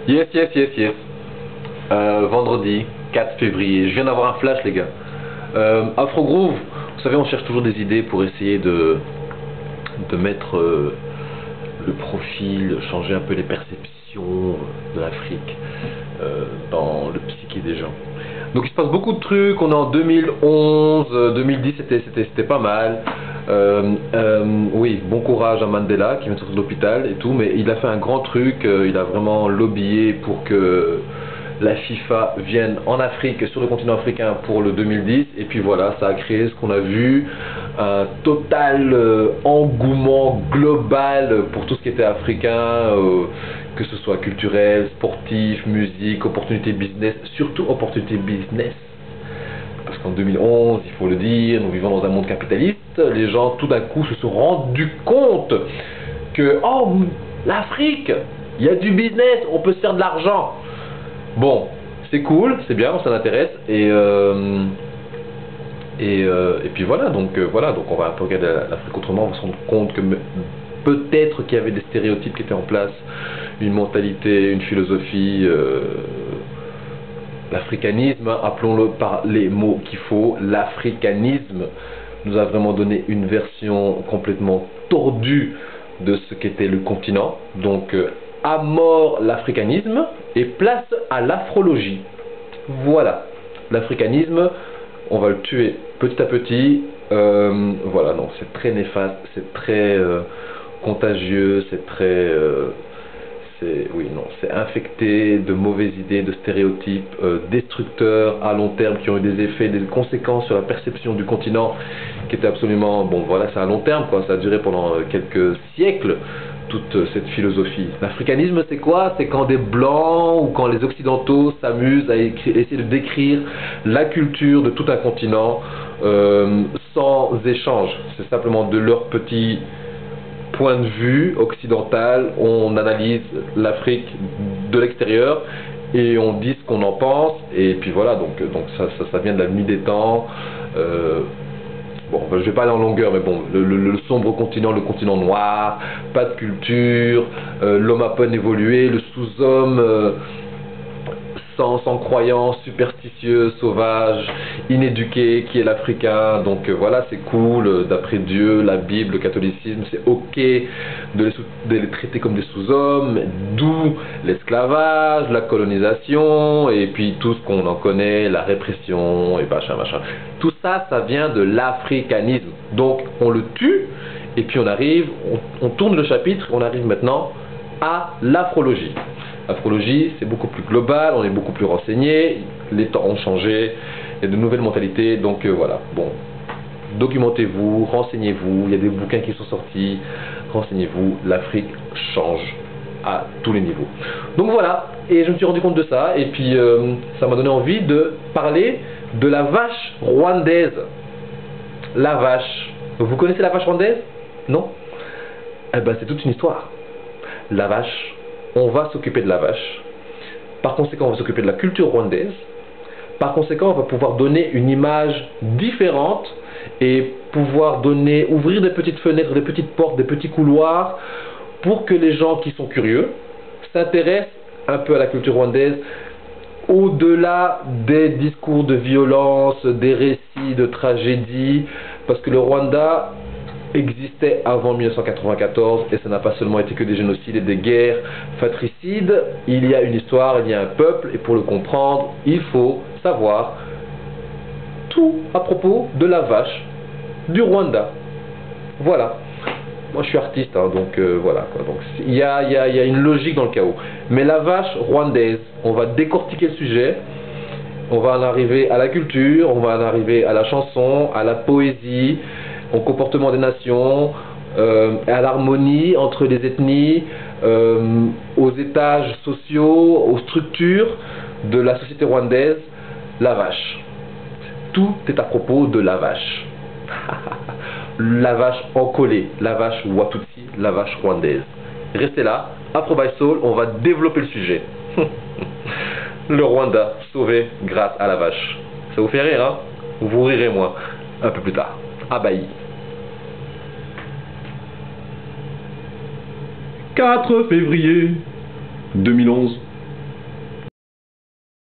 Yes, yes, yes, yes. Vendredi 4 février. Je viens d'avoir un flash, les gars. Afro Groove, vous savez, on cherche toujours des idées pour essayer de mettre le profil, changer un peu les perceptions de l'Afrique dans le psyché des gens. Donc il se passe beaucoup de trucs. On est en 2011, 2010, c'était pas mal. Oui, bon courage à Mandela qui vient de sortir de l'hôpital et tout, mais il a fait un grand truc. Il a vraiment lobbyé pour que la FIFA vienne en Afrique, sur le continent africain pour le 2010, et puis voilà, ça a créé ce qu'on a vu, un total engouement global pour tout ce qui était africain, que ce soit culturel, sportif, musique, opportunité business, surtout opportunité business. Parce qu'en 2011, il faut le dire, nous vivons dans un monde capitaliste, les gens tout d'un coup se sont rendus compte que, oh, l'Afrique, il y a du business, on peut se faire de l'argent. Bon, c'est cool, c'est bien, ça m'intéresse, et puis voilà, donc on va un peu regarder l'Afrique autrement, on va se rendre compte que peut-être qu'il y avait des stéréotypes qui étaient en place, une mentalité, une philosophie, l'africanisme, appelons-le par les mots qu'il faut, l'africanisme nous a vraiment donné une version complètement tordue de ce qu'était le continent, donc à mort l'africanisme et place à l'afrologie. Voilà, l'africanisme, on va le tuer petit à petit. Voilà, non, c'est très néfaste, c'est très contagieux, c'est très... oui, non, c'est infecté de mauvaises idées, de stéréotypes destructeurs à long terme qui ont eu des effets, des conséquences sur la perception du continent qui était absolument... Bon, voilà, c'est à long terme, quoi, ça a duré pendant quelques siècles, toute cette philosophie. L'africanisme, c'est quoi? C'est quand des blancs ou quand les occidentaux s'amusent à essayer de décrire la culture de tout un continent sans échange. C'est simplement de leur petit point de vue occidental, on analyse l'Afrique de l'extérieur et on dit ce qu'on en pense, et puis voilà, donc ça vient de la nuit des temps. Bon, je vais pas aller en longueur, mais bon, le sombre continent, le continent noir, pas de culture, l'homme à peine évolué, le sous-homme sans croyance, superstitieux, sauvage, inéduqué, qui est l'Africain. Donc voilà, c'est cool, d'après Dieu, la Bible, le catholicisme, c'est ok de les traiter comme des sous-hommes, d'où l'esclavage, la colonisation, et puis tout ce qu'on en connaît, la répression, et machin, machin. Tout ça, ça vient de l'africanisme. Donc on le tue, et puis on arrive, on tourne le chapitre, on arrive maintenant à l'afrologie. L'afrologie, c'est beaucoup plus global, on est beaucoup plus renseigné, les temps ont changé, il y a de nouvelles mentalités, donc voilà. Bon, documentez-vous, renseignez-vous, il y a des bouquins qui sont sortis, renseignez-vous, l'Afrique change à tous les niveaux. Donc voilà, et je me suis rendu compte de ça, et puis ça m'a donné envie de parler de la vache rwandaise. La vache, vous connaissez la vache rwandaise? Non? Eh ben c'est toute une histoire. La vache, on va s'occuper de la vache. Par conséquent, on va s'occuper de la culture rwandaise. Par conséquent, on va pouvoir donner une image différente et pouvoir ouvrir des petites fenêtres, des petites portes, des petits couloirs pour que les gens qui sont curieux s'intéressent un peu à la culture rwandaise au-delà des discours de violence, des récits de tragédie, parce que le Rwanda existait avant 1994 et ça n'a pas seulement été que des génocides et des guerres fratricides. Il y a une histoire, il y a un peuple, et pour le comprendre, il faut savoir tout à propos de la vache du Rwanda. Voilà. Moi je suis artiste, hein, donc voilà quoi. Donc il y a une logique dans le chaos. Mais la vache rwandaise, on va décortiquer le sujet. On va en arriver à la culture, on va en arriver à la chanson, à la poésie, au comportement des nations, à l'harmonie entre les ethnies, aux étages sociaux, aux structures de la société rwandaise. La vache. Tout est à propos de la vache. La vache encollée, la vache Watutsi, la vache rwandaise. Restez là, Afro by Soul, on va développer le sujet. Le Rwanda sauvé grâce à la vache. Ça vous fait rire, hein? Vous rirez moi, un peu plus tard. Abahi. 4 février 2011.